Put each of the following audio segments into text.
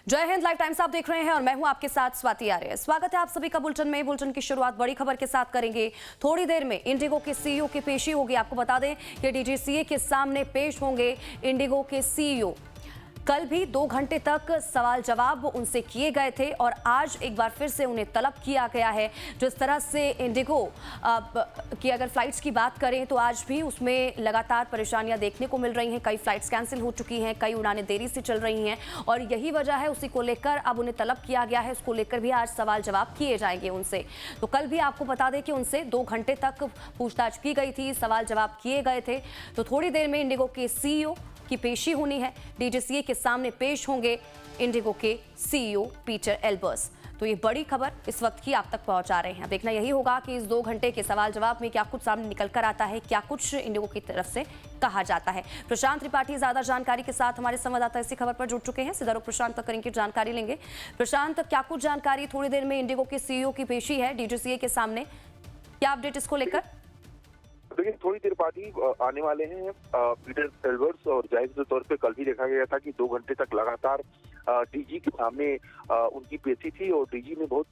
जय Hind, live times आप देख रहे हैं और मैं हूं आपके साथ स्वाति आर्य। स्वागत है आप सभी का बुलेटिन में। बुलेटिन की शुरुआत बड़ी खबर के साथ करेंगे। थोड़ी देर में इंडिगो के सीईओ की पेशी होगी। आपको बता दें कि डीजीसीए के सामने पेश होंगे इंडिगो के सीईओ। कल भी 2 घंटे तक सवाल जवाब उनसे किए गए थे और आज एक बार फिर से उन्हें तलब किया गया है। जिस तरह से इंडिगो की अगर फ्लाइट्स की बात करें तो आज भी उसमें लगातार परेशानियां देखने को मिल रही हैं। कई फ्लाइट्स कैंसिल हो चुकी हैं, कई उड़ानें देरी से चल रही हैं और यही वजह है। उसी को लेकर अब उन्हें तलब किया गया है। उसको लेकर भी आज सवाल जवाब किए जाएंगे उनसे। तो कल भी आपको बता दें कि उनसे 2 घंटे तक पूछताछ की गई थी, सवाल जवाब किए गए थे। तो थोड़ी देर में इंडिगो के सीईओ की पेशी होनी है। डीजीसीए के सामने पेश होंगे इंडिगो के सीईओ पीटर एल्बर्स। तो ये बड़ी खबर इस वक्त की आप तक पहुंचा रहे हैं। देखना यही होगा कि इस 2 घंटे के सवाल जवाब में क्या कुछ सामने निकल कर आता है, क्या कुछ इंडिगो की तरफ से कहा जाता है। प्रशांत त्रिपाठी ज्यादा जानकारी के साथ हमारे संवाददाता इसी खबर पर जुड़ चुके हैं। सीधा रुख प्रशांत तक करेंगे, जानकारी लेंगे। प्रशांत, क्या कुछ जानकारी? थोड़ी देर में इंडिगो के सीईओ की पेशी है डीजीसीए के सामने, क्या अपडेट इसको लेकर? देखिए, थोड़ी देर बाद ही आने वाले हैं पीटर एल्बर्स और जाहिर तौर पे कल भी देखा गया था कि 2 घंटे तक लगातार डीजी के सामने उनकी पेशी थी और डीजी ने बहुत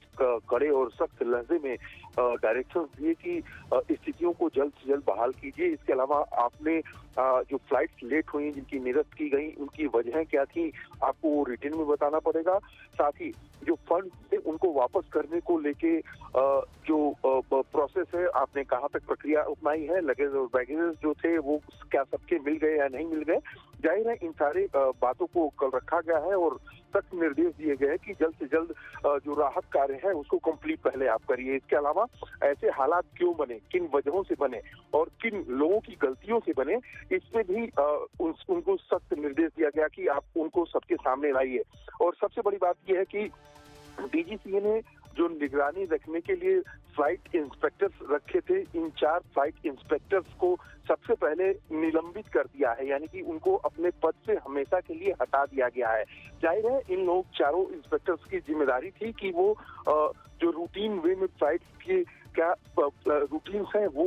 कड़े और सख्त लहजे में डायरेक्शंस दिए कि स्थितियों को जल्द से जल्द बहाल कीजिए। इसके अलावा आपने जो फ्लाइट्स लेट हुई जिनकी निरस्त की गई उनकी वजहें क्या थी आपको वो रिटर्न में बताना पड़ेगा। साथ ही जो फंड थे उनको वापस करने को लेके जो प्रोसेस है, आपने कहाँ तक प्रक्रिया अपनाई है, लगेज और बैगेज जो थे वो क्या सबके मिल गए या नहीं मिल गए। जाहिर है इन सारे बातों को कल रखा गया है और सख्त निर्देश दिए गए हैं कि जल्द से जल्द जो राहत कार्य है उसको कंप्लीट पहले आप करिए। इसके अलावा ऐसे हालात क्यों बने, किन वजहों से बने और किन लोगों की गलतियों से बने, इसमें भी उनको सख्त निर्देश दिया गया कि आप उनको सबके सामने लाइए। और सबसे बड़ी बात यह है कि डीजीसीए ने जो निगरानी रखने के लिए फ्लाइट इंस्पेक्टर्स रखे थे, इन 4 फ्लाइट इंस्पेक्टर्स को सबसे पहले निलंबित कर दिया है, यानी कि उनको अपने पद से हमेशा के लिए हटा दिया गया है। जाहिर है इन लोग चारों इंस्पेक्टर्स की जिम्मेदारी थी कि वो जो रूटीन वे में फ्लाइट्स की क्या रूटीन्स हैं वो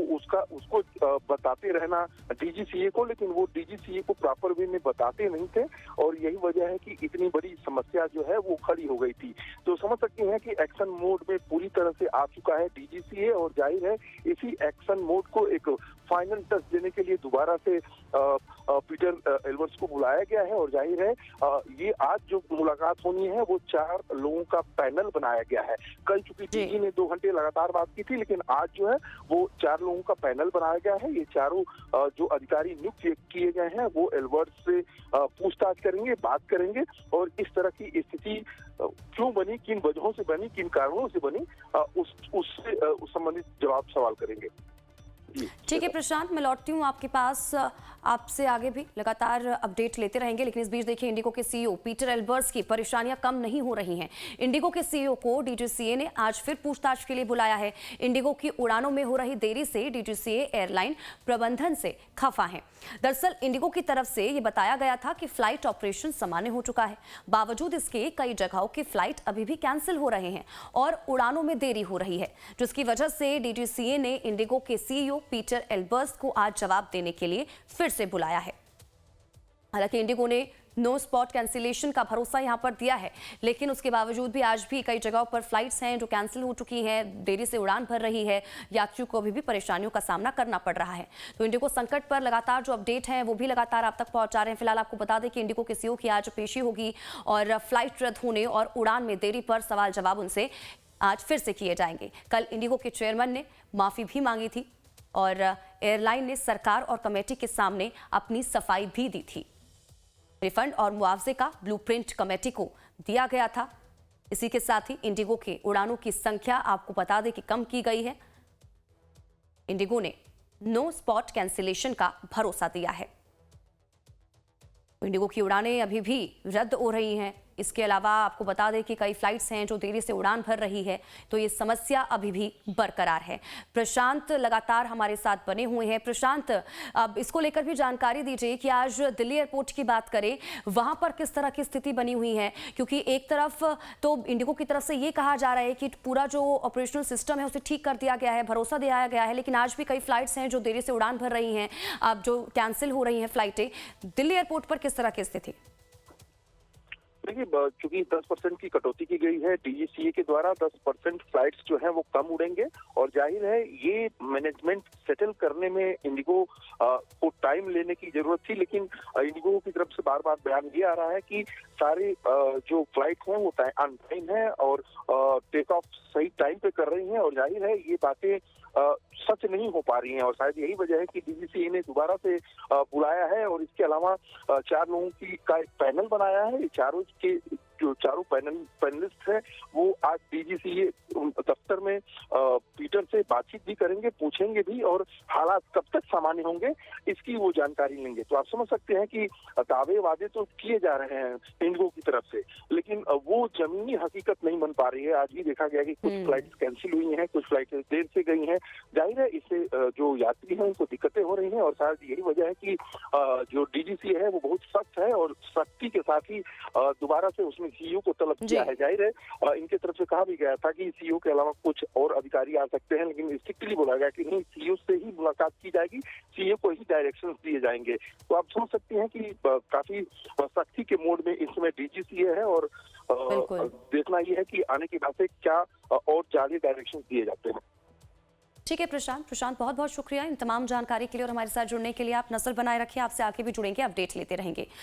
उसको बताते रहना डीजीसीए को, लेकिन वो डीजीसीए को प्रॉपर वे में बताते नहीं थे और यही वजह है कि इतनी बड़ी समस्या जो है वो खड़ी हो गई थी। तो समझ सकते हैं कि एक्शन मोड में पूरी तरह से आ चुका है डीजीसीए और जाहिर है इसी एक्शन मोड को एक फाइनल टच देने के लिए दोबारा से पीटर एल्बर्स को बुलाया गया है और जाहिर है ये आज जो मुलाकात होनी है वो 4 लोगों का पैनल बनाया गया है। कल चूंकि डीजी ने 2 घंटे लगातार बात की थी, लेकिन आज जो है वो 4 लोगों का पैनल बनाया गया है। ये चारों जो अधिकारी नियुक्त किए गए हैं वो एल्बर्स से पूछताछ करेंगे, बात करेंगे और इस तरह की स्थिति क्यों बनी, किन वजहों से बनी, किन कारणों से बनी, उससे संबंधित जवाब सवाल करेंगे। ठीक है प्रशांत, मैं लौटती हूँ आपके पास। आपसे आगे भी लगातार अपडेट लेते रहेंगे, लेकिन इस बीच देखिए इंडिगो के सीईओ पीटर एल्बर्स की परेशानियां कम नहीं हो रही हैं। इंडिगो के सीईओ को डीजीसीए ने आज फिर पूछताछ के लिए बुलाया है। इंडिगो की उड़ानों में हो रही देरी से डीजीसीए एयरलाइन प्रबंधन से खफा है। दरअसल इंडिगो की तरफ से ये बताया गया था कि फ्लाइट ऑपरेशन सामान्य हो चुका है, बावजूद इसके कई जगहों की फ्लाइट अभी भी कैंसिल हो रहे हैं और उड़ानों में देरी हो रही है, जिसकी वजह से डीजीसीए ने इंडिगो के सीईओ पीटर एल्बर्स को आज जवाब देने के लिए फिर से बुलाया है। हालांकि इंडिगो ने नो स्पॉट कैंसिलेशन का भरोसा यहां पर दिया है, लेकिन उसके बावजूद भी आज भी कई जगहों पर फ्लाइट्स हैं जो कैंसिल हो चुकी हैं, देरी से उड़ान भर रही है, यात्रियों को अभी भी परेशानियों का सामना करना पड़ रहा है। तो इंडिगो संकट पर लगातार जो अपडेट है वो भी लगातार आप तक पहुंचा रहे हैं। फिलहाल आपको बता दें कि इंडिगो के सीईओ की आज पेशी होगी और फ्लाइट रद्द होने और उड़ान में देरी पर सवाल जवाब उनसे आज फिर से किए जाएंगे। कल इंडिगो के चेयरमैन ने माफी भी मांगी थी और एयरलाइन ने सरकार और कमेटी के सामने अपनी सफाई भी दी थी। रिफंड और मुआवजे का ब्लूप्रिंट कमेटी को दिया गया था। इसी के साथ ही इंडिगो के उड़ानों की संख्या आपको बता दें कि कम की गई है। इंडिगो ने नो स्पॉट कैंसिलेशन का भरोसा दिया है। इंडिगो की उड़ानें अभी भी रद्द हो रही हैं। इसके अलावा आपको बता दें कि कई फ्लाइट्स हैं जो देरी से उड़ान भर रही है, तो ये समस्या अभी भी बरकरार है। प्रशांत लगातार हमारे साथ बने हुए हैं। प्रशांत, अब इसको लेकर भी जानकारी दीजिए कि आज दिल्ली एयरपोर्ट की बात करें, वहां पर किस तरह की स्थिति बनी हुई है, क्योंकि एक तरफ तो इंडिगो की तरफ से ये कहा जा रहा है कि पूरा जो ऑपरेशनल सिस्टम है उसे ठीक कर दिया गया है, भरोसा दिलाया गया है, लेकिन आज भी कई फ्लाइट्स हैं जो देरी से उड़ान भर रही हैं, अब जो कैंसिल हो रही हैं फ्लाइटें। दिल्ली एयरपोर्ट पर किस तरह की स्थिति? देखिए चूंकि 10% की कटौती की गई है डीजीसीए के द्वारा, 10% फ्लाइट्स जो हैं वो कम उड़ेंगे और जाहिर है ये मैनेजमेंट सेटल करने में इंडिगो को टाइम लेने की जरूरत थी, लेकिन इंडिगो की तरफ से बार बार बयान ये आ रहा है कि सारे जो फ्लाइट हैं वो ऑन टाइम है और टेक ऑफ सही टाइम पे कर रही हैं और जाहिर है ये बातें सच नहीं हो पा रही हैं और शायद यही वजह है कि डीजीसीए ने दोबारा से बुलाया है और इसके अलावा 4 लोगों का एक पैनल बनाया है। चारों के जो चारों पैनलिस्ट हैं वो आज डीजीसीए दफ्तर में पीटर से बातचीत भी करेंगे, पूछेंगे भी और हालात कब तक सामान्य होंगे इसकी वो जानकारी लेंगे। तो आप समझ सकते हैं कि दावे वादे तो किए जा रहे हैं इंडिगो की तरफ से, लेकिन वो जमीनी हकीकत नहीं बन पा रही है। आज भी देखा गया कि कुछ फ्लाइट्स कैंसिल हुई हैं, कुछ फ्लाइट्स देर से गई हैं। जाहिर है इससे जो यात्री हैं उनको दिक्कतें हो रही हैं और शायद यही वजह है कि जो डीजीसीए है वो बहुत सख्त है और सख्ती के साथ ही दोबारा से उसने सीईओ को तलब किया है। जाहिर है इनके तरफ से कहा भी गया था कि सीईओ के अलावा कुछ और अधिकारी आ सकते हैं, लेकिन स्ट्रिक्टली बोला गया कि नहीं, सीईओ से ही मुलाकात की जाएगी, सीईओ को ही डायरेक्शंस दिए जाएंगे। तो आप समझ सकते हैं कि काफी सख्ती के मोड में इस समय डीजीसीए है और देखना ये है कि आने के बाद से क्या और ज्यादा डायरेक्शन दिए जाते हैं। ठीक है प्रशांत बहुत बहुत शुक्रिया इन तमाम जानकारी के लिए और हमारे साथ जुड़ने के लिए। आप नजर बनाए रखिए, आपसे आगे भी जुड़ेंगे, अपडेट लेते रहेंगे।